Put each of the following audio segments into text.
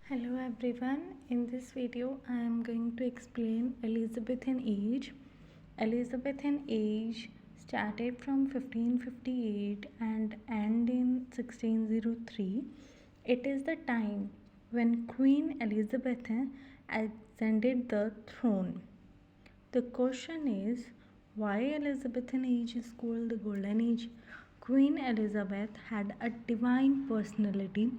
Hello everyone, in this video I am going to explain Elizabethan Age. Elizabethan Age started from 1558 and ended in 1603. It is the time when Queen Elizabeth ascended the throne. The question is, why Elizabethan Age is called the Golden Age? Queen Elizabeth had a divine personality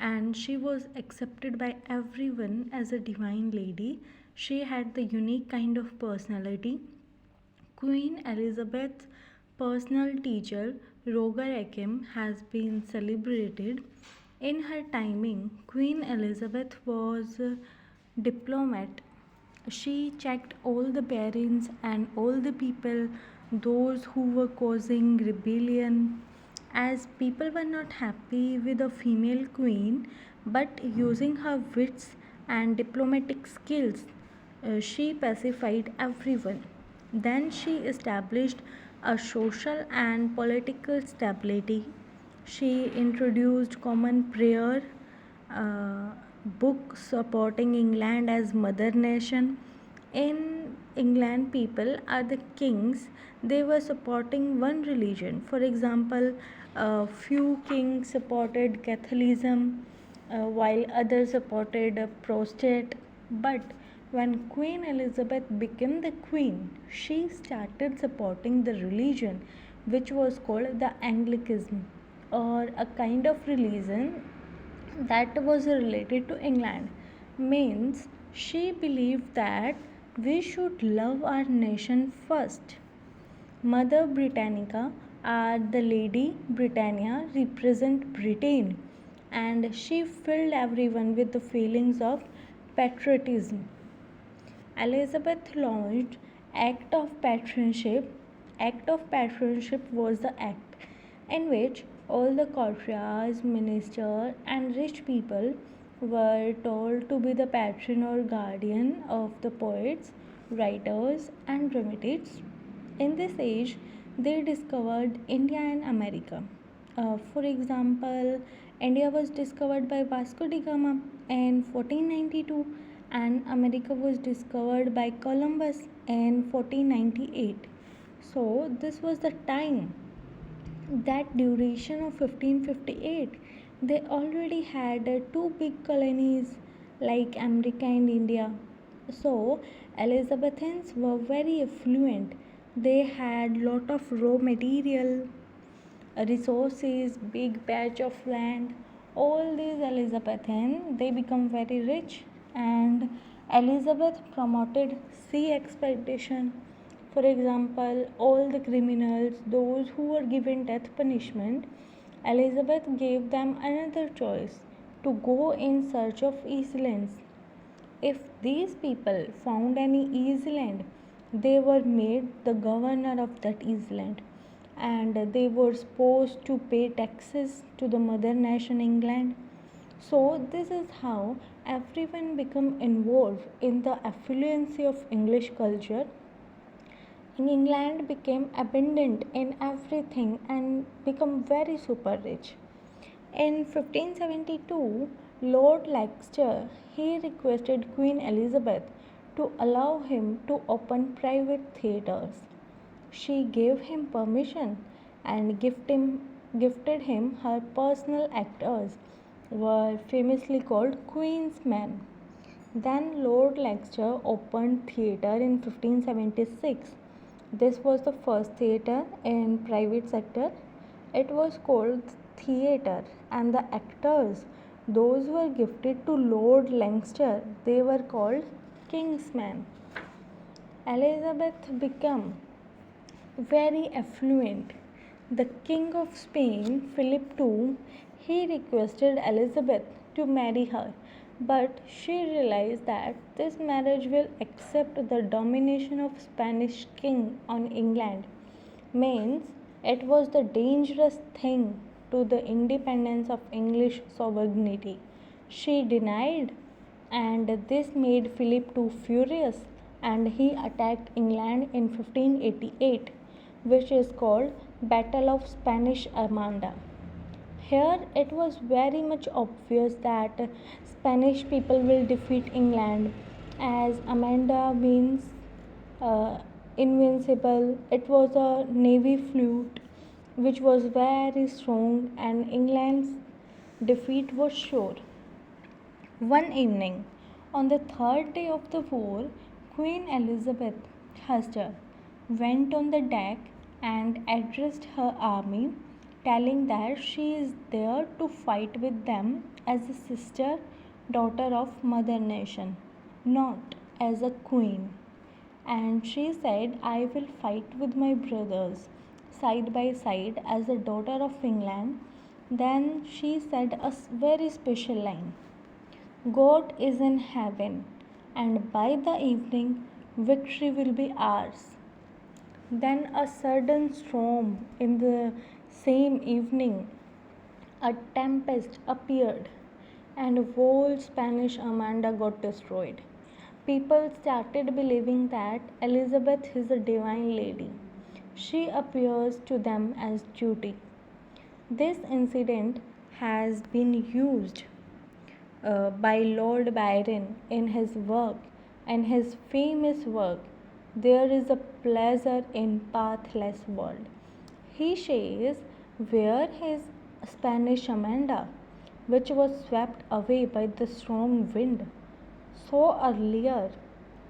and she was accepted by everyone as a divine lady. She had the unique kind of personality. Queen Elizabeth's personal teacher, Roger Aschem, has been celebrated. In her timing, Queen Elizabeth was a diplomat. She checked all the barons and all the people, those who were causing rebellion, as people were not happy with a female queen, but using her wits and diplomatic skills, she pacified everyone. Then she established a social and political stability. She introduced common prayer, uh, book supporting England as mother nation. In England, people are the kings. They were supporting one religion. For example, a few kings supported Catholicism, while others supported prostate. But when Queen Elizabeth became the queen, she started supporting the religion which was called the Anglicanism, or a kind of religion that was related to England. Means she believed that we should love our nation first. Mother Britannica, or the Lady Britannia, represent Britain, and she filled everyone with the feelings of patriotism. Elizabeth launched Act of Patronship. Act of Patronship was the act in which all the courtiers, ministers, and rich people were told to be the patron or guardian of the poets, writers, and dramatists. In this age, they discovered India and America. For example, India was discovered by Vasco da Gama in 1492 and America was discovered by Columbus in 1498. So, this was the time, that duration of 1558, they already had two big colonies like America and India. So Elizabethans were very affluent. They had lot of raw material, resources, big patch of land. All these Elizabethan, they become very rich, and Elizabeth promoted sea expedition. For example, all the criminals, those who were given death punishment, Elizabeth gave them another choice, to go in search of islands. If these people found any island, they were made the governor of that island, and they were supposed to pay taxes to the mother nation England. So this is how everyone become involved in the affluency of English culture. England became abundant in everything and become very super rich. In 1572, Lord Leicester he requested Queen Elizabeth to allow him to open private theatres. She gave him permission and gifted him her personal actors, were famously called Queen's Men. Then Lord Leicester opened theatre in 1576. This was the first theatre in private sector. It was called theatre, and the actors, those were gifted to Lord Leicester, they were called King's Men. Elizabeth became very affluent. The King of Spain, Philip II, he requested Elizabeth to marry her, but she realized that this marriage will accept the domination of Spanish king on England. Means it was the dangerous thing to the independence of English sovereignty. She denied, and this made Philip II furious, and he attacked England in 1588, which is called Battle of Spanish Armada. Here it was very much obvious that Spanish people will defeat England as Amanda means uh, invincible. It was a navy fleet which was very strong and England's defeat was sure. One evening, on the third day of the war, Queen Elizabeth herself went on the deck and addressed her army, telling that she is there to fight with them as a sister, daughter of Mother Nation, not as a queen. And she said, I will fight with my brothers side by side as a daughter of England. Then she said a very special line: God is in heaven, and by the evening, victory will be ours. Then a sudden storm in the same evening, a tempest appeared, and whole Spanish Armada got destroyed. People started believing that Elizabeth is a divine lady. She appears to them as duty. This incident has been used by Lord Byron in his work and his famous work, There is a Pleasure in Pathless World. He says where his Spanish Amanda, which was swept away by the strong wind. So earlier,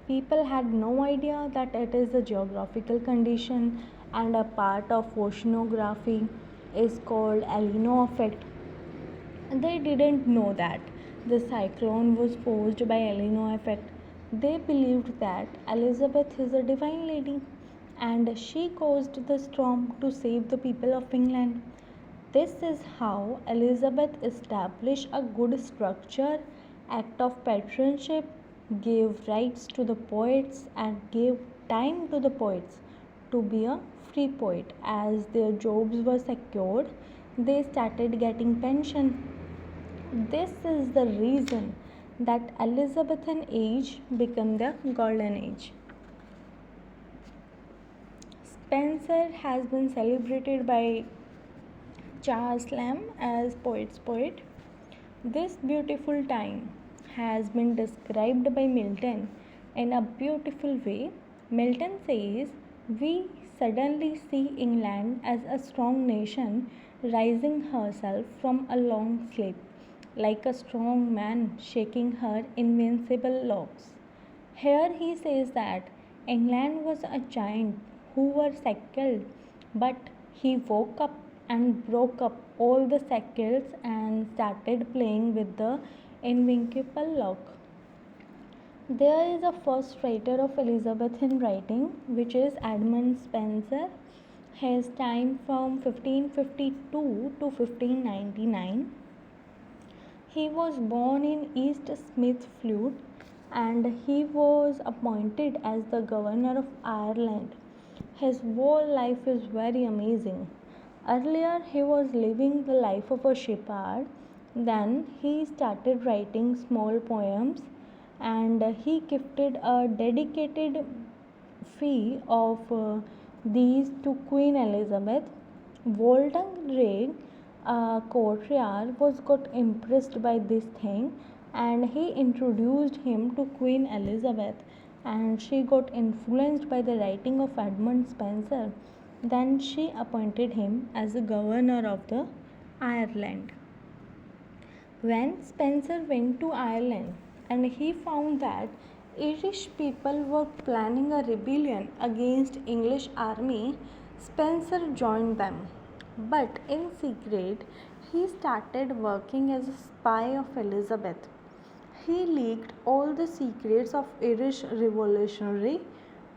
people had no idea that it is a geographical condition and a part of oceanography is called El Nino effect. They didn't know that the cyclone was caused by El Nino effect. They believed that Elizabeth is a divine lady and she caused the storm to save the people of England. This is how Elizabeth established a good structure, act of patronship, gave rights to the poets, and gave time to the poets to be a free poet. As their jobs were secured, they started getting pension. This is the reason that Elizabethan age became the golden age. Spenser has been celebrated by Charles Lamb as poet's poet. This beautiful time has been described by Milton in a beautiful way. Milton says, we suddenly see England as a strong nation rising herself from a long sleep, like a strong man shaking her invincible locks. Here he says that England was a giant who were shackled, but he woke up and broke up all the shackles and started playing with the invincible lock. There is a first writer of Elizabethan writing, which is Edmund Spenser. His time from 1552 to 1599. He was born in East Smithfield and he was appointed as the governor of Ireland. His whole life is very amazing. Earlier, he was living the life of a shepherd. Then, he started writing small poems and he gifted a dedicated fee of these to Queen Elizabeth. Wolfgang courtier was got impressed by this thing and he introduced him to Queen Elizabeth and she got influenced by the writing of Edmund Spenser. Then she appointed him as the governor of the Ireland. When Spencer went to Ireland and he found that Irish people were planning a rebellion against English army, Spencer joined them. But in secret, he started working as a spy of Elizabeth. He leaked all the secrets of Irish revolutionary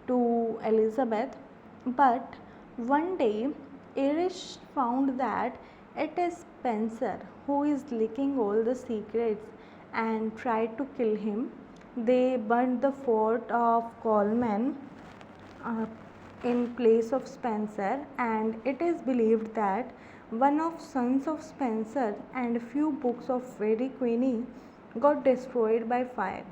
to Elizabeth, but one day Irish found that it is Spencer who is leaking all the secrets and tried to kill him. They burned the fort of Coleman uh, in place of Spencer, and it is believed that one of sons of Spencer and few books of Fairy Queenie got destroyed by fire.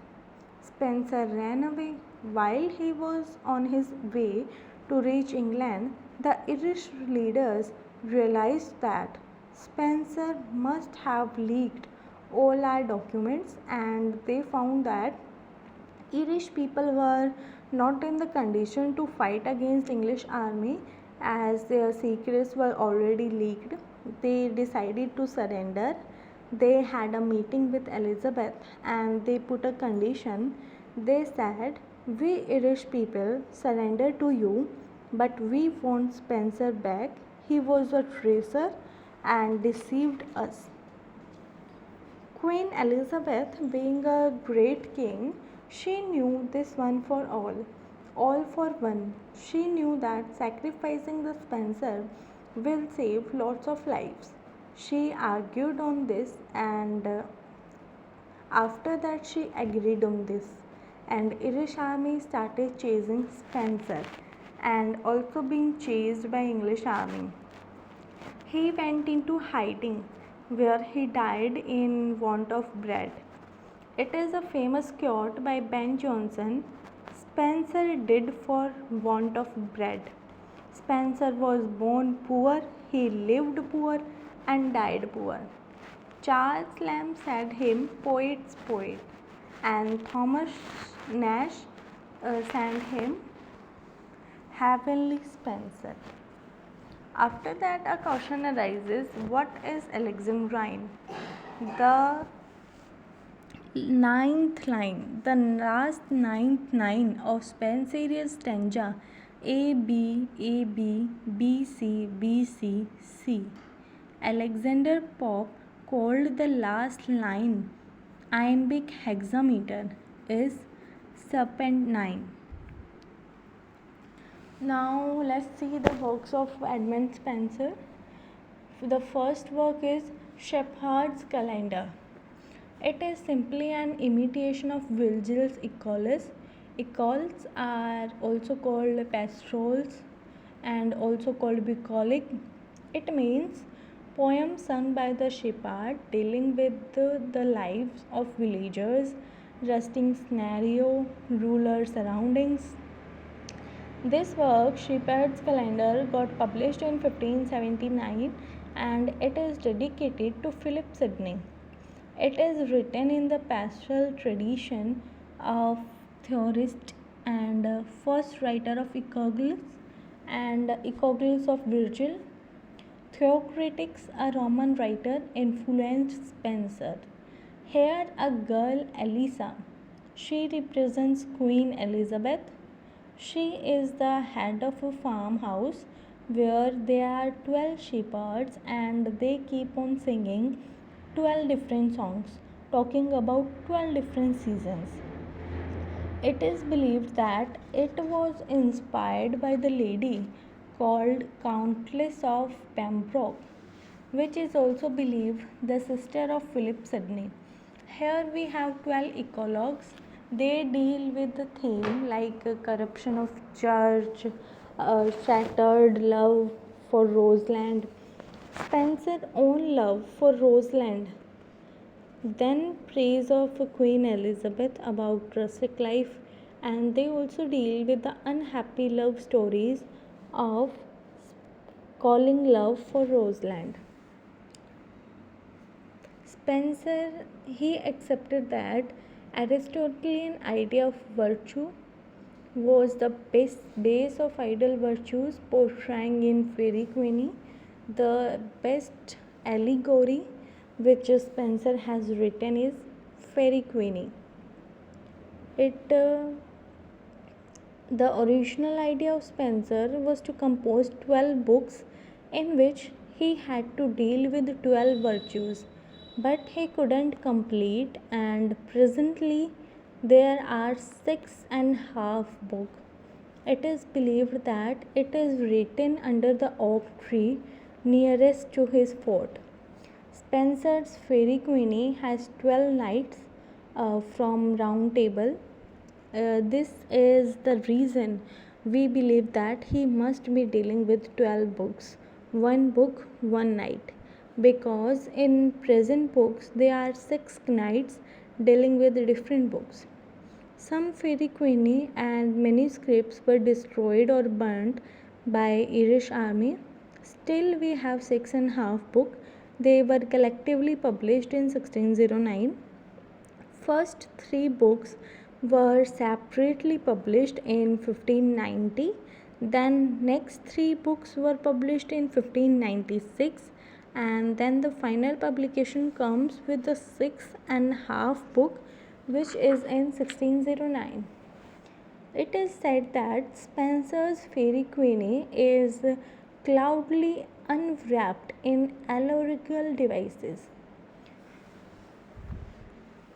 Spencer ran away. While he was on his way to reach England, the Irish leaders realized that Spencer must have leaked all our documents, and they found that Irish people were not in the condition to fight against English army as their secrets were already leaked. They decided to surrender. They had a meeting with Elizabeth and they put a condition. They said, "We Irish people surrender to you, but we want Spencer back. He was a traitor and deceived us." Queen Elizabeth, being a great king, she knew this one for all for one. She knew that sacrificing the Spencer will save lots of lives. She argued on this, and after that she agreed on this. And Irish army started chasing Spencer and also being chased by English army. He went into hiding, where he died in want of bread. It is a famous quote by Ben Jonson: "Spencer did for want of bread." Spencer was born poor, he lived poor, and died poor. Charles Lamb said him poet's poet, and Thomas Nash said him heavenly Spencer. After that, a question arises: what is Alexandrine? The last ninth line of Spenser's stanza A B A B B C B C C. Alexander Pope called the last line iambic hexameter is serpentine. Now let's see the works of Edmund Spenser. The first work is Shepherd's Calendar. It is simply an imitation of Virgil's Aeschylus. Aeschylus are also called pastorals and also called bucolic. It means poems sung by the shepherd dealing with the lives of villagers, rusting scenario, rural surroundings. This work, Shepherd's Calendar, got published in 1579 and it is dedicated to Philip Sidney. It is written in the pastoral tradition of theorist and first writer of Aeschylus and Aeschylus of Virgil. Theocritus, a Roman writer, influenced Spenser. Here a girl, Elisa. She represents Queen Elizabeth. She is the head of a farmhouse where there are 12 shepherds and they keep on singing 12 different songs talking about 12 different seasons. It is believed that it was inspired by the lady called Countess of Pembroke, which is also believed the sister of Philip Sidney. Here we have 12 eclogues. They deal with the theme like corruption of church, shattered love for Roseland, Spencer's own love for Roseland, then praise of Queen Elizabeth about rustic life, and they also deal with the unhappy love stories of calling love for Roseland. Spencer, he accepted that Aristotelian idea of virtue was the base of ideal virtues portraying in Fairy Queenie. The best allegory which Spencer has written is Fairy Queenie. The original idea of Spencer was to compose 12 books in which he had to deal with 12 virtues, but he couldn't complete, and presently there are 6.5 books. It is believed that it is written under the oak tree nearest to his fort. Spenser's Fairy Queenie has 12 knights from Round Table. This is the reason we believe that he must be dealing with 12 books, one book, one night, because in present books there are 6 knights dealing with different books. Some Fairy Queenie and manuscripts were destroyed or burnt by Irish army. Still we have 6.5 book. They were collectively published in 1609. First three books were separately published in 1590. Then next three books were published in 1596, and then the final publication comes with the sixth and half book, which is in 1609. It is said that Spenser's Fairy Queen is cloudily unwrapped in allegorical devices.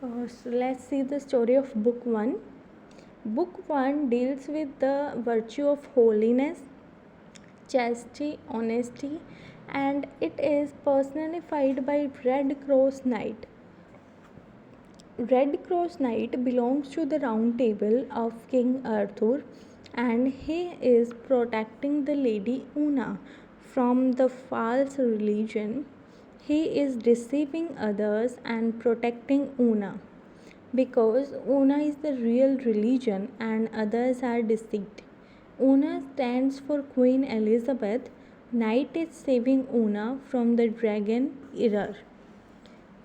So let's see the story of book 1. Book 1 deals with the virtue of holiness, chastity, honesty, and it is personified by Red Cross Knight. Red Cross Knight belongs to the Round Table of King Arthur, and he is protecting the Lady Una from the false religion. He is deceiving others and protecting Una, because Una is the real religion and others are deceived. Una stands for Queen Elizabeth. Knight is saving Una from the dragon error.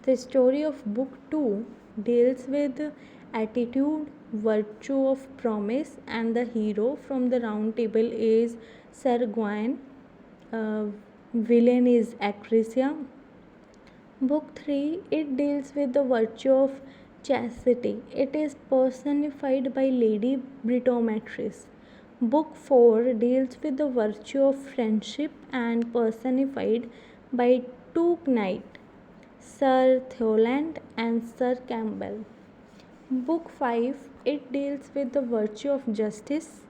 The story of book 2 deals with attitude, virtue of promise, and the hero from the Round Table is Sir Gawain. Villain is Acrisia. Book 3, it deals with the virtue of chastity. It is personified by Lady Britomatrice. Book 4 deals with the virtue of friendship and personified by two knights, Sir Theoland and Sir Campbell. Book 5, it deals with the virtue of justice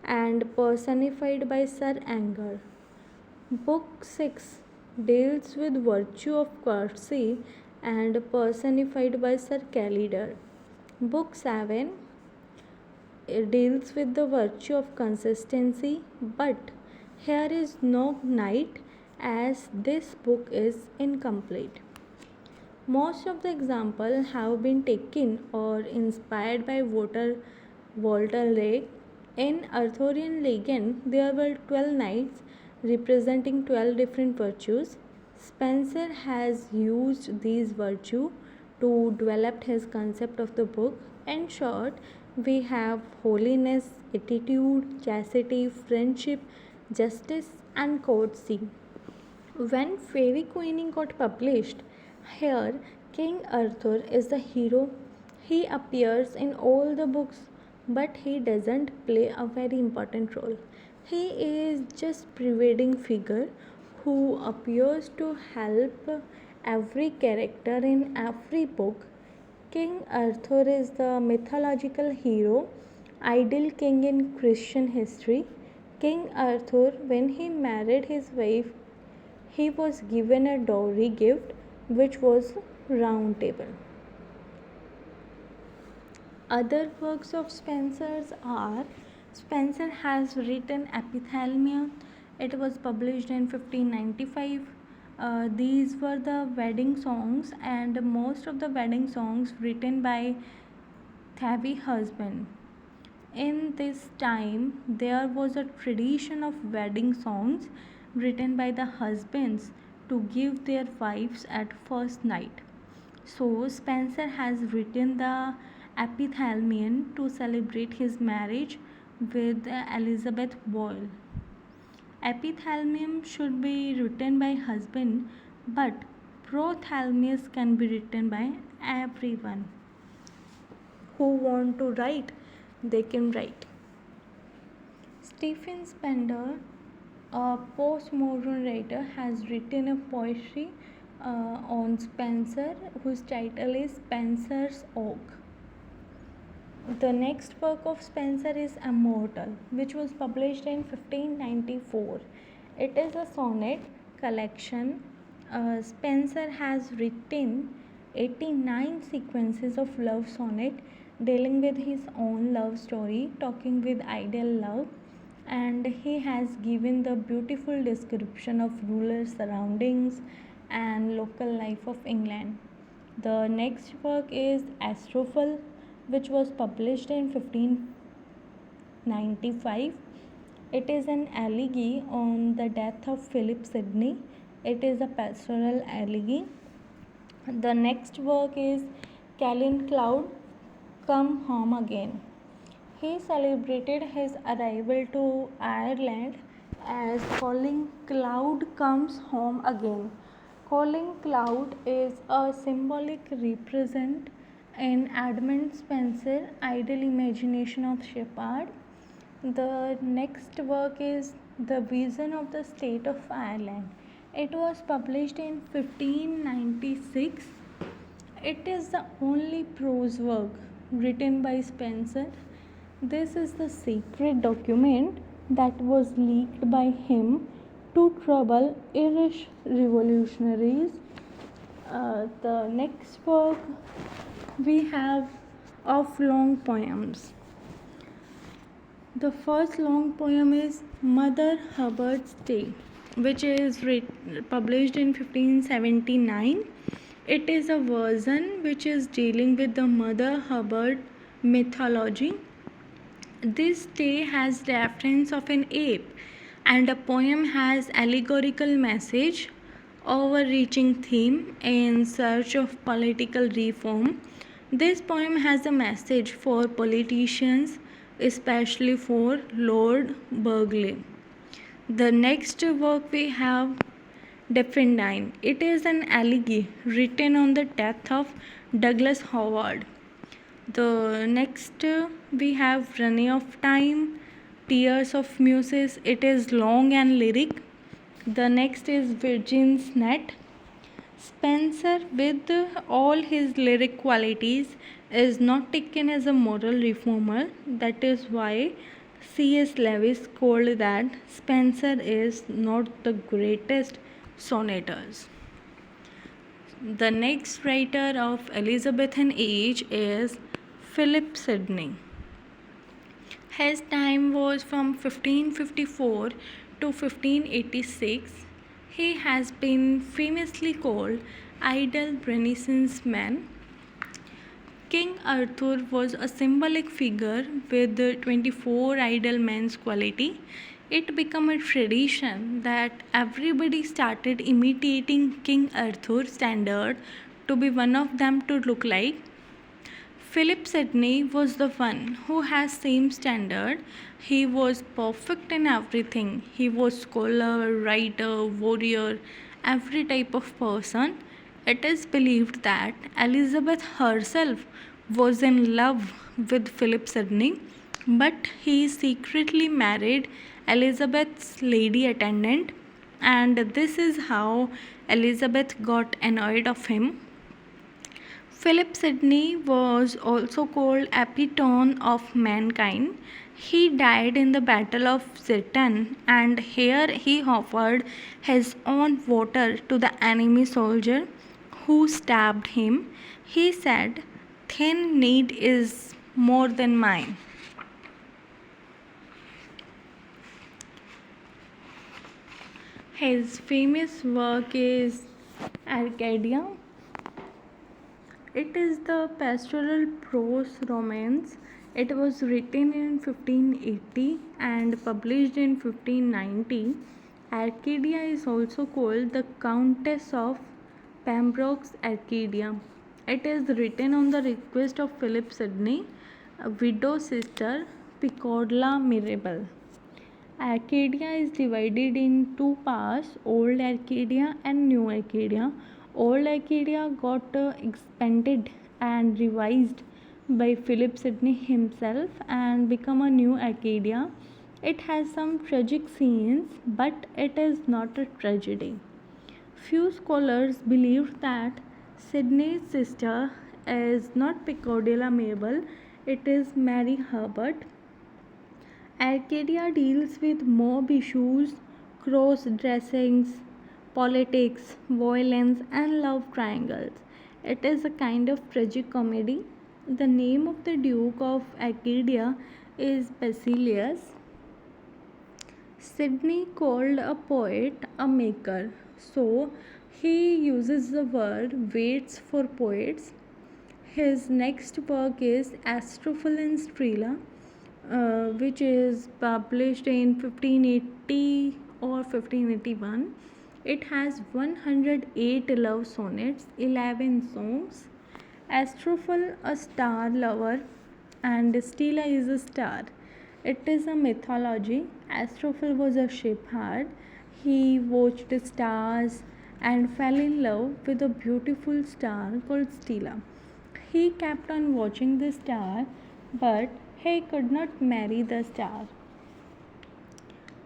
and personified by Sir Anger. Book 6 deals with virtue of courtesy and personified by Sir Calidor. Book 7 deals with the virtue of consistency, but here is no knight as this book is incomplete. Most of the examples have been taken or inspired by Walter Raleigh. In Arthurian legend, there were 12 knights representing 12 different virtues. Spenser has used these virtues to develop his concept of the book. In short, we have holiness, attitude, chastity, friendship, justice, and courtesy. When Fairy Queen got published, here King Arthur is the hero. He appears in all the books, but he doesn't play a very important role. He is just pervading figure who appears to help every character in every book. King Arthur is the mythological hero, ideal king in Christian history. King Arthur, when he married his wife, he was given a dowry gift, which was Round Table. Other works of Spenser's are: Spenser has written Epithalamium. It was published in 1595. These were the wedding songs, and most of the wedding songs written by Thavi husband. In this time, there was a tradition of wedding songs written by the husbands to give their wives at first night. So, Spenser has written the Epithalamium to celebrate his marriage with Elizabeth Boyle. Epithalamium should be written by husband, but prothalamius can be written by everyone who want to write. They can write. Stephen Spender, a postmodern writer, has written a poetry on Spenser whose title is Spenser's Oak. The next work of Spenser is Immortal, which was published in 1594. It is a sonnet collection. Spenser has written 89 sequences of love sonnet dealing with his own love story, talking with ideal love, and he has given the beautiful description of rural surroundings and local life of England. The next work is Astrophel, which was published in 1595. It is an elegy on the death of Philip Sidney. It is a pastoral elegy. The next work is Callan Cloud Come Home Again. He celebrated his arrival to Ireland as Calling Cloud Comes Home Again. Calling Cloud is a symbolic represent in Edmund Spenser Idle Imagination of Shepherd. The next work is The Vision of the State of Ireland. It was published in 1596. It is the only prose work written by Spenser. This is the secret document that was leaked by him to trouble Irish revolutionaries. The next work we have of long poems. The first long poem is Mother Hubbard's Day, which is published in 1579. It is a version which is dealing with the Mother Hubbard mythology. This tale has reference of an ape, and a poem has allegorical message, overreaching theme in search of political reform. This poem has a message for politicians, especially for Lord Burghley. The next work we have Daffodil. It is an elegy written on the death of Douglas Howard. The next we have Running of Time, Tears of Muses. It is long and lyric. The next is Virgin's Net. Spenser, with all his lyric qualities, is not taken as a moral reformer. That is why C.S. Lewis called that Spenser is not the greatest sonneters. The next writer of Elizabethan Age is Philip Sidney. His time was from 1554 to 1586. He has been famously called idle Renaissance man. King Arthur was a symbolic figure with 24 idle men's quality. It became a tradition that everybody started imitating King Arthur's standard to be one of them to look like. Philip Sidney was the one who has same standard. He was perfect in everything. He was scholar, writer, warrior, every type of person. It is believed that Elizabeth herself was in love with Philip Sidney, but he secretly married Elizabeth's lady attendant, and this is how Elizabeth got annoyed of him. Philip Sidney was also called epitome of mankind. He died in the Battle of Zieten, and here he offered his own water to the enemy soldier who stabbed him. He said, "Thin need is more than mine." His famous work is Arcadia. It is the pastoral prose romance. It was written in 1580 and published in 1590. Arcadia is also called the Countess of Pembroke's Arcadia. It is written on the request of Philip Sidney, a widow sister Piccola Mirabel. Arcadia is divided in two parts, Old Arcadia and New Arcadia. Old Arcadia got expanded and revised by Philip Sidney himself and become a New Arcadia. It has some tragic scenes, but it is not a tragedy. Few scholars believe that Sidney's sister is not Piccola Mabel, it is Mary Herbert. Arcadia deals with mob issues, cross dressings, politics, violence, and love triangles. It is a kind of tragic comedy. The name of the Duke of Arcadia is Basilius. Sidney called a poet a maker, so he uses the word wits for poets. His next work is Astrophil and Strela, which is published in 1580 or 1581. It has 108 love sonnets, 11 songs. Astrophel, a star lover, and Stella is a star. It is a mythology. Astrophel was a shepherd. He watched stars and fell in love with a beautiful star called Stella. He kept on watching the star, but he could not marry the star.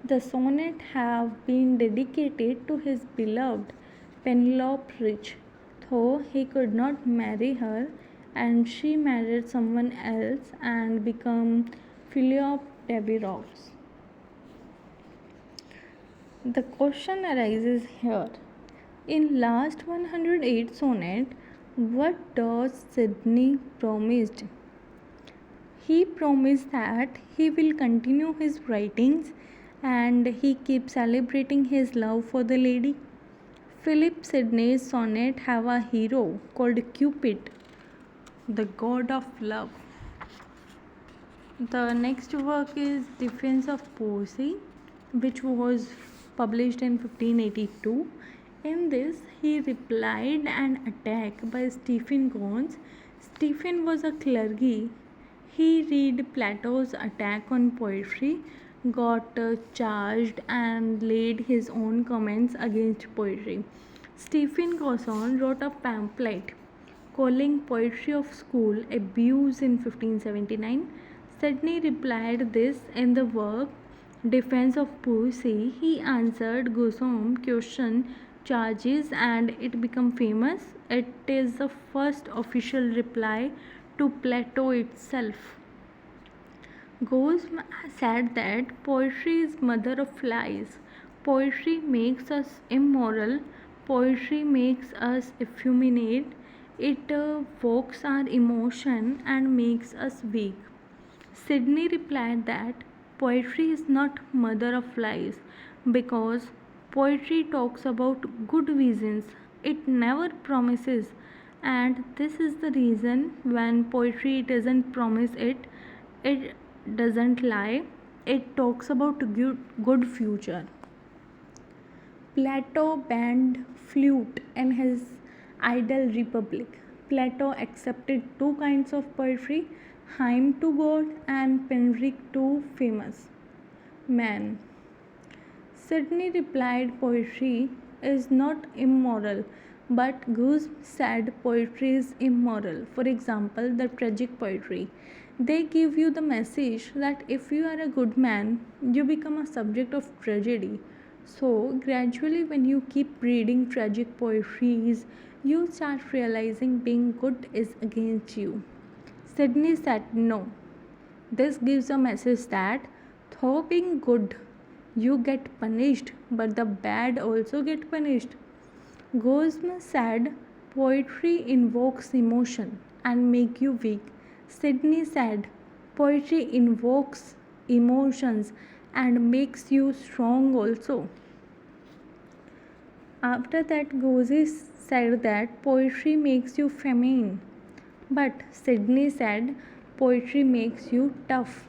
The sonnet have been dedicated to his beloved Penelope Rich, though he could not marry her, and she married someone else and became Philip Deveros. The question arises here. In last 108 sonnet, what does Sidney promised? He promised that he will continue his writings and he keeps celebrating his love for the lady. Philip Sidney's sonnet have a hero called Cupid, the god of love. The next work is Defense of Poesy, which was published in 1582. In this, he replied an attack by Stephen Gons. Stephen was a clergy. He read Plato's attack on poetry, got charged, and laid his own comments against poetry. Stephen Gosson wrote a pamphlet calling poetry of school abuse in 1579. Sidney replied this in the work Defense of Poesy. He answered Gosson's question, charges, and it became famous. It is the first official reply to Plato itself. Gosm said that poetry is mother of lies. Poetry makes us immoral. Poetry makes us effeminate. It evokes our emotion and makes us weak. Sidney replied that poetry is not mother of lies because poetry talks about good visions. It never promises, and this is the reason when poetry doesn't promise it, it doesn't lie. It talks about good future. Plato banned flute in his Idle Republic. Plato accepted two kinds of poetry, hymn to God and panegyric to famous man. Sidney replied poetry is not immoral, but Goose said poetry is immoral. For example, the tragic poetry. They give you the message that if you are a good man, you become a subject of tragedy. So, gradually, when you keep reading tragic poetries, you start realizing being good is against you. Sidney said no. This gives a message that though being good, you get punished, but the bad also get punished. Gosm said poetry invokes emotion and make you weak. Sidney said poetry invokes emotions and makes you strong also. After that, Gozes said that poetry makes you feminine, but Sidney said poetry makes you tough.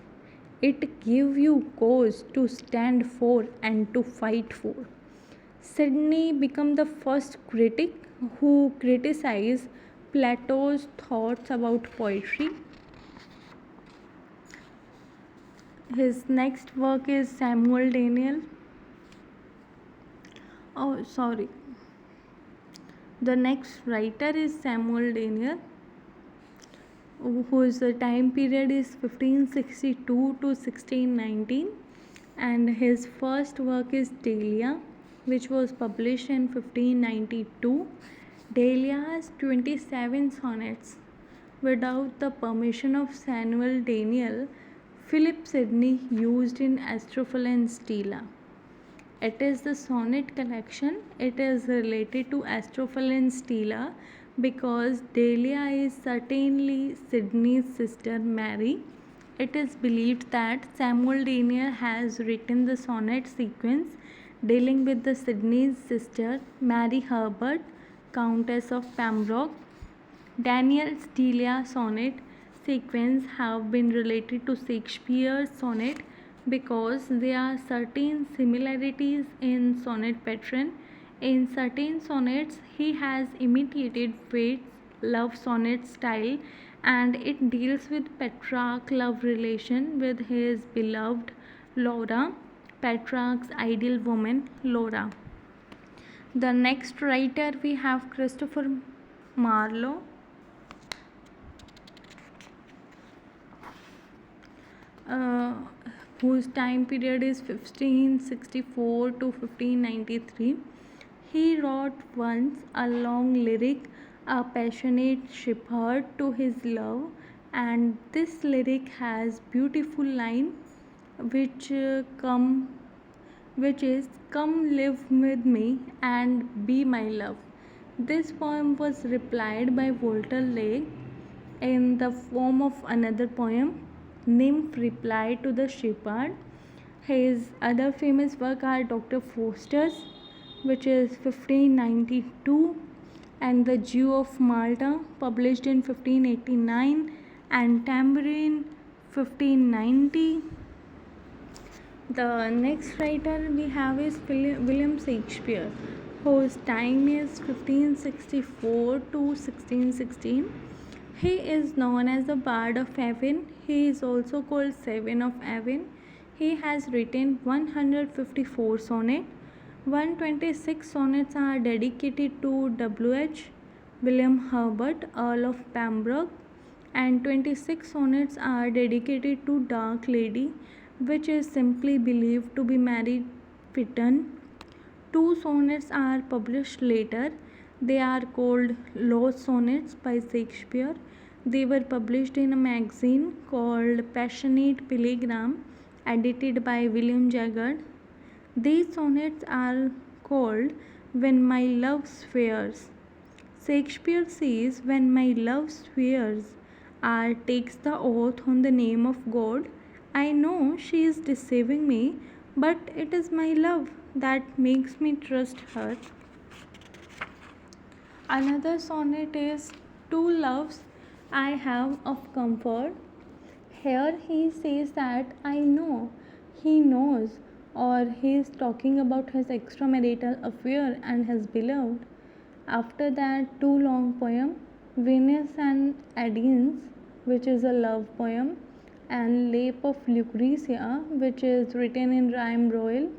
It gives you cause to stand for and to fight for. Sidney became the first critic who criticized Plato's thoughts about poetry. His next work is Samuel Daniel. The next writer is Samuel Daniel, whose time period is 1562 to 1619, and his first work is Delia, which was published in 1592. Delia has 27 sonnets. Without the permission of Samuel Daniel, Philip Sidney used in Astrophel and Stella. It is the sonnet collection. It is related to Astrophel and Stella because Delia is certainly Sidney's sister Mary. It is believed that Samuel Daniel has written the sonnet sequence dealing with the Sidney's sister Mary Herbert, Countess of Pembroke. Daniel's Delia sonnet sequence have been related to Shakespeare's sonnet because there are certain similarities in sonnet pattern. In certain sonnets, he has imitated Waite's love sonnet style, and it deals with Petrarch's love relation with his beloved Laura, Petrarch's ideal woman, Laura. The next writer we have Christopher Marlowe. Uh, whose time period is 1564 to 1593. He wrote once a long lyric, a passionate shepherd to his love, and this lyric has beautiful line which come live with me and be my love. This poem was replied by Walter Lake in the form of another poem, Nymph Replied to the Shepherd. His other famous work are Dr. Faustus, which is 1592, and The Jew of Malta, published in 1589, and Tambourine, 1590. The next writer we have is William Shakespeare, whose time is 1564 to 1616. He is known as the Bard of Avon. He is also called Seven of Avon. He has written 154 sonnets. 126 sonnets are dedicated to W.H. William Herbert, Earl of Pembroke, and 26 sonnets are dedicated to Dark Lady, which is simply believed to be Mary Fitton. Two sonnets are published later. They are called Lost Sonnets by Shakespeare. They were published in a magazine called Passionate Pilgrim, edited by William Jaggard. These sonnets are called When My Love Swears. Shakespeare says, when my love swears or takes the oath on the name of God, I know she is deceiving me, but it is my love that makes me trust her. Another sonnet is Two Loves I Have of Comfort. Here he says that I know, he knows, or he is talking about his extramarital affair and his beloved. After that, two long poem, Venus and Aeneas, which is a love poem, and Lap of Lucretia, which is written in rhyme royal.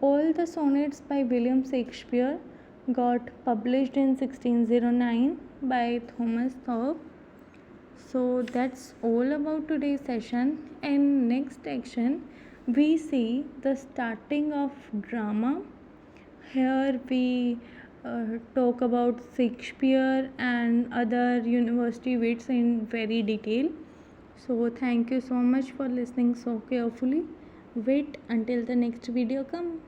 All the sonnets by William Shakespeare got published in 1609 by Thomas Thorpe. So that's all about today's session. In next section, we see the starting of drama. Here we talk about Shakespeare and other university wits in very detail. So thank you so much for listening so carefully. Wait until the next video come.